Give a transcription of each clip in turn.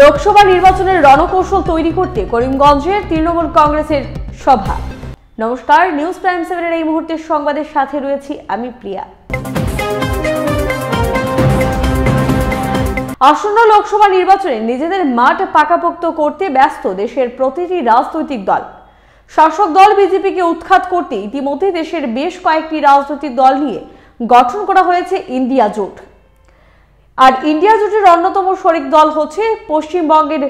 লোকসভা নির্বাচনের রণকৌশল তৈরি করতে করিমগঞ্জের তৃণমূল কংগ্রেসের সভা। নমস্কার, নিউজ প্রাইম 7 এর এই মুহূর্তের সংবাদের সাথে রয়েছি আমি প্রিয়া। আসন্ন লোকসভা নির্বাচনে নিজেদের মাঠ পাকাপোক্ত করতে ব্যস্ত দেশের প্রতিটি রাজনৈতিক দল। শাসক দল বিজেপিকে উৎখাত করতে ইতিমধ্যে দেশের বেশ কয়েকটি রাজনৈতিক দল নিয়ে গঠন করা হয়েছে ইন্ডিয়া জোট। আর ইন্ডিয়া জোটের অন্যতম শরিক দল হচ্ছে পশ্চিমবঙ্গের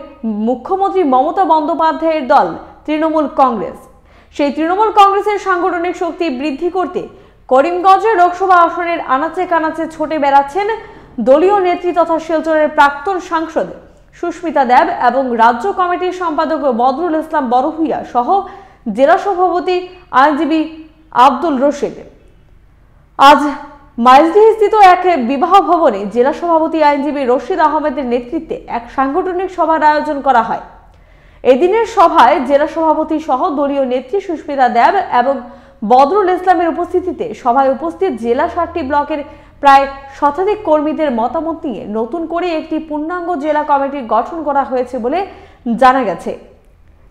মুখ্যমন্ত্রী মমতা বন্দ্যোপাধ্যায়ের দল তৃণমূল কংগ্রেস। সেই তৃণমূল কংগ্রেসের সাংগঠনিক শক্তি বৃদ্ধি করতে করিমগঞ্জের লোকসভা আসনের আনাচে কানাচে ছুটে বেড়াচ্ছেন দলীয় নেত্রী তথা শিলচরের প্রাক্তন সাংসদ সুস্মিতা দেব এবং রাজ্য কমিটির সম্পাদক বদরুল ইসলাম বড়ভূইয়া সহ জেলা সভাপতি আইনজীবী আব্দুল রশিদ। আজ মাইজদিহিস্থিত এক বিবাহ ভবনে জেলা সভাপতি আইনজীবী রশিদ আহমেদের নেতৃত্বে এক সাংগঠনিক সভার আয়োজন করা হয়। এদিনের সভায় জেলা সভাপতি সহ দলীয় নেত্রী সুস্মিতা দেব এবং বদরুল ইসলামের উপস্থিতিতে সভায় উপস্থিত জেলা 7টি ব্লকের প্রায় শতাধিক কর্মীদের মতামত নিয়ে নতুন করে একটি পূর্ণাঙ্গ জেলা কমিটি গঠন করা হয়েছে বলে জানা গেছে।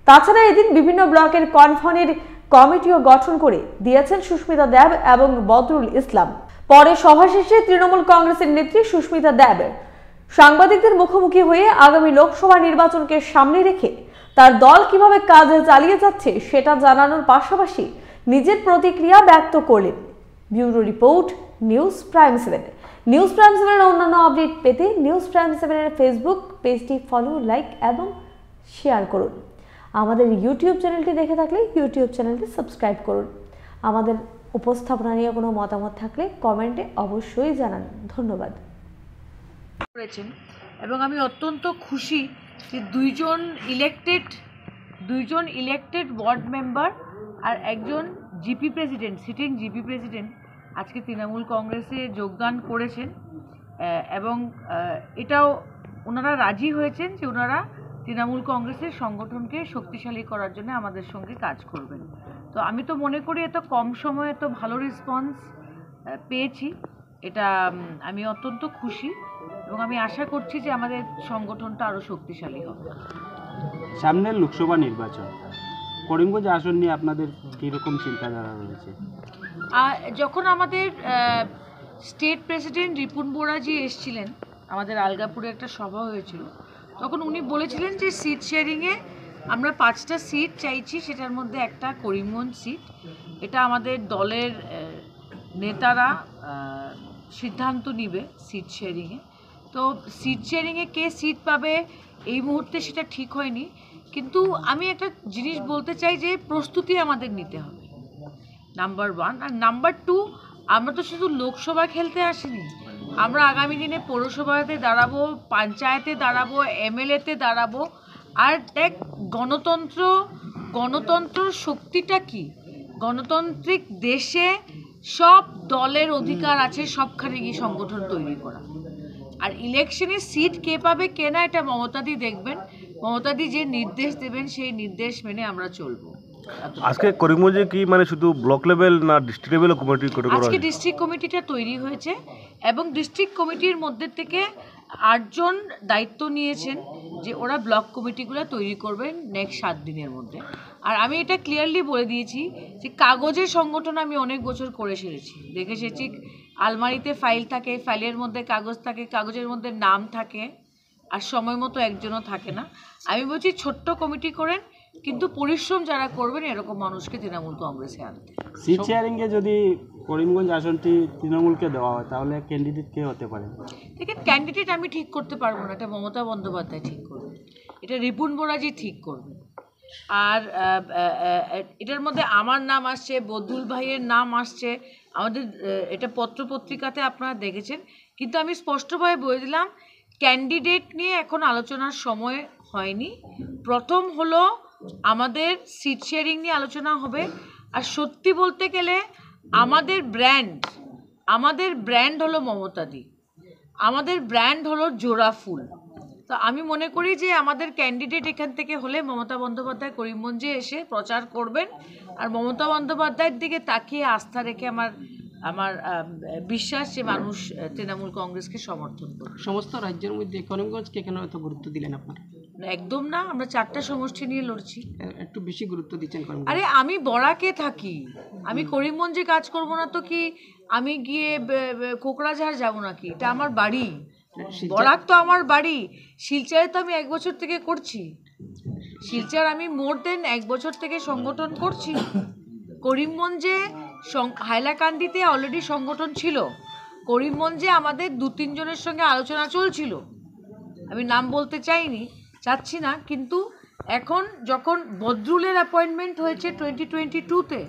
তাছাড়া এদিন বিভিন্ন ব্লকের কনভেনর কমিটিও গঠন করে দিয়েছেন সুস্মিতা দেব এবং বদরুল ইসলাম। পরে সভা শেষে তৃণমূল কংগ্রেসের নেত্রী সুস্মিতা দেব সাংবাদিকদের মুখোমুখি হয়ে আগামী লোকসভা নির্বাচনকে সামনে রেখে তার দল কিভাবে কাজ চালিয়ে যাচ্ছে সেটা জানানোর পাশাপাশি নিজের প্রতিক্রিয়া ব্যক্ত করলেন। Bureau report, news prime 7। News prime 7 এর অন্যান্য আপডেট পেতে নিউজ প্রাইম 7 এর ফেসবুক পেজটি ফলো, লাইক এবং শেয়ার করুন। আমাদের ইউটিউব চ্যানেলটি দেখে থাকলে ইউটিউব চ্যানেলটি সাবস্ক্রাইব করুন। আমাদের উপস্থাপনা নিয়ে কোনো মতামত থাকলে কমেন্টে অবশ্যই জানান। ধন্যবাদ। এবং আমি অত্যন্ত খুশি যে দুইজন ইলেক্টেড ওয়ার্ড মেম্বার আর একজন GP president, sitting GP president আজকে তৃণমূল কংগ্রেসে যোগদান করেছেন এবং এটাও ওনারা রাজি হয়েছেন যে ওনারা তৃণমূল কংগ্রেসের সংগঠনকে শক্তিশালী করার জন্য আমাদের সঙ্গে কাজ করবেন। তো আমি তো মনে করি এত কম সময়ে এত ভালো রেসপন্স পেয়েছি, এটা আমি অত্যন্ত খুশি এবং আমি আশা করছি যে আমাদের সংগঠনটা আরও শক্তিশালী হবে। সামনের লোকসভা নির্বাচন, করিমগঞ্জ আসন নিয়ে আপনাদের কীরকম চিন্তাধারা রয়েছে? যখন আমাদের স্টেট প্রেসিডেন্ট রিপুন বোরাজি এসেছিলেন, আমাদের আলগাপুরে একটা সভা হয়েছিল, তখন উনি বলেছিলেন যে সিট শেয়ারিংয়ে আমরা 5টা সিট চাইছি, সেটার মধ্যে একটা করিমগঞ্জ সিট। এটা আমাদের দলের নেতারা সিদ্ধান্ত নিবে সিট শেয়ারিংয়ে। তো সিট শেয়ারিংয়ে কে সিট পাবে এই মুহূর্তে সেটা ঠিক হয়নি, কিন্তু আমি একটা জিনিস বলতে চাই যে প্রস্তুতি আমাদের নিতে হবে, নাম্বার 1। আর নাম্বার 2, আমরা তো শুধু লোকসভা খেলতে আসিনি, আমরা আগামী দিনে পৌরসভাতে দাঁড়াবো, পঞ্চায়েতে দাঁড়াবো, এমএলএতে দাঁড়াবো। আর দেখ, গণতন্ত্র শক্তিটা কি? গণতান্ত্রিক দেশে সব দলের অধিকার আছে সবখানে গিয়ে সংগঠন তৈরি করা। আর ইলেকশনে সিট কে পাবে কে না, এটা মমতাদি দেখবেন। মমতাদি যে নির্দেশ দেবেন সেই নির্দেশ মেনে আমরা চলবো। আজকে করিমগঞ্জে কি মানে শুধু ব্লক লেভেল না ডিস্ট্রিক্ট লেভেল কমিটি করে? আজকে ডিস্ট্রিক্ট কমিটিটা তৈরি হয়েছে এবং ডিস্ট্রিক্ট কমিটির মধ্যে থেকে 8 জন দায়িত্ব নিয়েছেন যে ওরা ব্লক কমিটিগুলো তৈরি করবেন নেক্সট 7 দিনের মধ্যে। আর আমি এটা ক্লিয়ারলি বলে দিয়েছি যে কাগজের সংগঠন আমি অনেক বছর করে সেরেছি, দেখে এসেছি। আলমারিতে ফাইল থাকে, ফাইলের মধ্যে কাগজ থাকে, কাগজের মধ্যে নাম থাকে, আর সময় মতো একজনও থাকে না। আমি বলছি ছোট্ট কমিটি করেন, কিন্তু পরিশ্রম যারা করবেন এরকম মানুষকে তৃণমূল কংগ্রেসে আনতে। সিট শেয়ারিংয়ে যদি করিমগঞ্জ আসনটি তৃণমূলকে দেওয়া হয় তাহলে ক্যান্ডিডেট কে হতে পারে? দেখেন, ক্যান্ডিডেট আমি ঠিক করতে পারবো না, এটা মমতা বন্দ্যোপাধ্যায় ঠিক করবে, এটা রিপুন বোরাজি ঠিক করবে। আর এটার মধ্যে আমার নাম আসছে, বদুল ভাইয়ের নাম আসছে, আমাদের এটা পত্রপত্রিকাতে আপনারা দেখেছেন। কিন্তু আমি স্পষ্টভাবে বলে দিলাম, ক্যান্ডিডেট নিয়ে এখন আলোচনার সময় হয়নি। প্রথম হলো আমাদের সিট শেয়ারিং নিয়ে আলোচনা হবে। আর সত্যি বলতে গেলে আমাদের ব্র্যান্ড হলো মমতাদি, আমাদের ব্র্যান্ড হলো জোড়া ফুল। তো আমি মনে করি যে আমাদের ক্যান্ডিডেট এখান থেকে হলে মমতা বন্দ্যোপাধ্যায় করিমগঞ্জে এসে প্রচার করবেন, আর মমতা বন্দ্যোপাধ্যায়ের দিকে তাকিয়ে আস্থা রেখে আমার আমার বিশ্বাস যে মানুষ তৃণমূল কংগ্রেসকে সমর্থন করবে। সমস্ত রাজ্যের মধ্যে করিমগঞ্জকে কেন এত গুরুত্ব দিলেন আপনারা? একদম না, আমরা 4টা সমষ্টি নিয়ে লড়ছি। একটু বেশি গুরুত্ব দিচ্ছেন করিমগঞ্জ। আরে আমি বরাকে থাকি, আমি করিমগঞ্জে কাজ করব না তো কি আমি গিয়ে কোকড়াঝাড় যাব নাকি? এটা আমার বাড়ি, বরাক তো আমার বাড়ি। শিলচরে তো আমি 1 বছর থেকে করছি, শিলচর আমি মোর দেন 1 বছর থেকে সংগঠন করছি। করিমগঞ্জে হাইলাকান্দিতে অলরেডি সংগঠন ছিল, করিমগঞ্জে আমাদের 2-3 জনের সঙ্গে আলোচনা চলছিল, আমি নাম বলতে চাচ্ছি না, কিন্তু এখন যখন বদরুলের অ্যাপয়েন্টমেন্ট হয়েছে 2022-তে,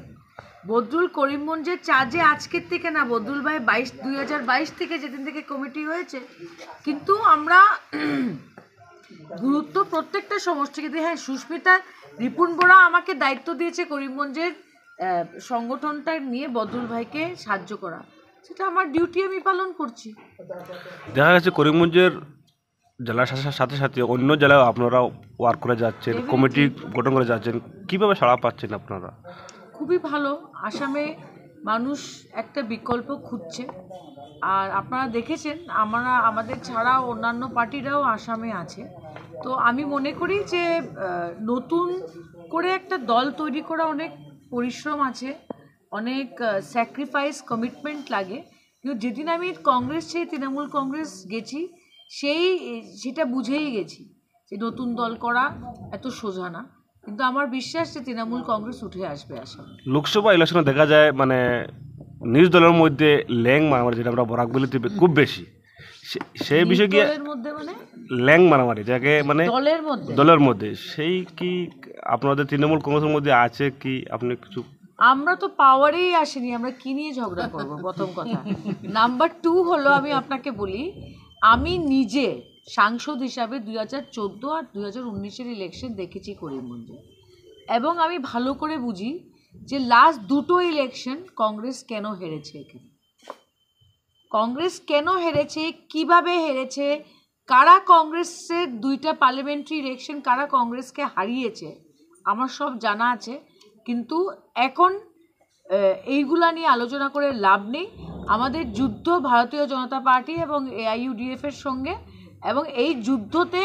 বদরুল করিমগঞ্জের চার্জে আজকের থেকে না, বদরুল ভাই 2022 থেকে যেদিন থেকে কমিটি হয়েছে, কিন্তু আমরা গুরুত্ব প্রত্যেকটা সমষ্টিকে দিই। হ্যাঁ, সুস্মিতা রিপুন বোরা আমাকে দায়িত্ব দিয়েছে করিমগঞ্জের সংগঠনটা নিয়ে বদরুল ভাইকে সাহায্য করা, সেটা আমার ডিউটি, আমি পালন করছি। দেখা গেছে করিমগঞ্জের জেলার সাথে সাথে অন্য জেলায় আপনারা ওয়ার্ক করে যাচ্ছেন, কমিটি গঠন করে যাচ্ছেন, কিভাবে সাড়া পাচ্ছেন আপনারা? খুবই ভালো, আসামে মানুষ একটা বিকল্প খুঁজছে, আর আপনারা দেখেছেন আমাদের ছাড়া অন্যান্য পার্টিরাও আসামে আছে। তো আমি মনে করি যে নতুন করে একটা দল তৈরি করা অনেক পরিশ্রম আছে, অনেক স্যাক্রিফাইস, কমিটমেন্ট লাগে। কিন্তু যেদিন আমি কংগ্রেস ছেড়ে তৃণমূল কংগ্রেস গেছি, সেটা বুঝেই গেছি যে নতুন দল করা এত সোজা না, কিন্তু আমার বিশ্বাস যে তৃণমূল কংগ্রেস উঠে আসবে আসামে। লোকসভা ইলেকশনে দেখা যায় মানে নিজ দলের মধ্যে ল্যাং মারামারি, যেটা আমরা বরাক বলিতে খুব বেশি, সেই বিষয়ে গিয়ে দলের মধ্যে মানে ল্যাং মারামারি যাকে মানে দলের মধ্যে, সেই কি আপনাদের তৃণমূল কংগ্রেসের মধ্যে আছে কি? আপনি কিছু? আমরা তো পাওয়ারেই আসেনি, আমরা কি নিয়ে ঝগড়া করবো, প্রথম কথা। নাম্বার 2 হলো, আমি আপনাকে বলি, আমি নিজে সাংসদ হিসাবে 2014 আর 2019-এর ইলেকশন দেখেছি করিমগঞ্জে, এবং আমি ভালো করে বুঝি যে লাস্ট 2টো ইলেকশন কংগ্রেস কেন হেরেছে, এখানে কংগ্রেস কেন হেরেছে, কিভাবে হেরেছে, কারা কংগ্রেসের 2টা পার্লামেন্টারি ইলেকশন কারা কংগ্রেসকে হারিয়েছে, আমার সব জানা আছে। কিন্তু এখন এইগুলা নিয়ে আলোচনা করে লাভ নেই। আমাদের যুদ্ধ ভারতীয় জনতা পার্টি এবং AIUDF-এর সঙ্গে, এবং এই যুদ্ধতে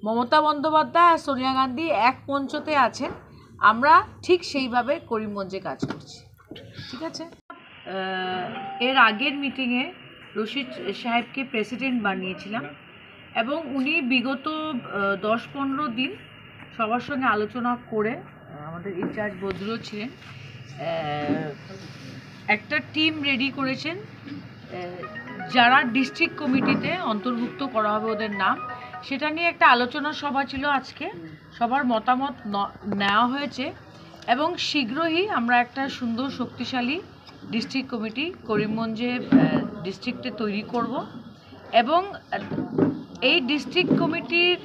মমতা বন্দ্যোপাধ্যায় আর সোনিয়া গান্ধী এক মঞ্চতে আছেন, আমরা ঠিক সেইভাবে করিমগঞ্জে কাজ করছি, ঠিক আছে। এর আগের মিটিংয়ে রশিদ সাহেবকে প্রেসিডেন্ট বানিয়েছিলাম, এবং উনি বিগত 10-15 দিন সবার সঙ্গে আলোচনা করে, আমাদের ইনচার্জ বদরুল ছিলেন, একটা টিম রেডি করেছেন, যারা ডিস্ট্রিক্ট কমিটিতে অন্তর্ভুক্ত করা হবে ওদের নাম, সেটা নিয়ে একটা আলোচনা সভা ছিল আজকে, সবার মতামত নেওয়া হয়েছে, এবং শীঘ্রই আমরা একটা সুন্দর শক্তিশালী ডিস্ট্রিক্ট কমিটি করিমগঞ্জে ডিস্ট্রিক্টে তৈরি করব, এবং এই ডিস্ট্রিক্ট কমিটির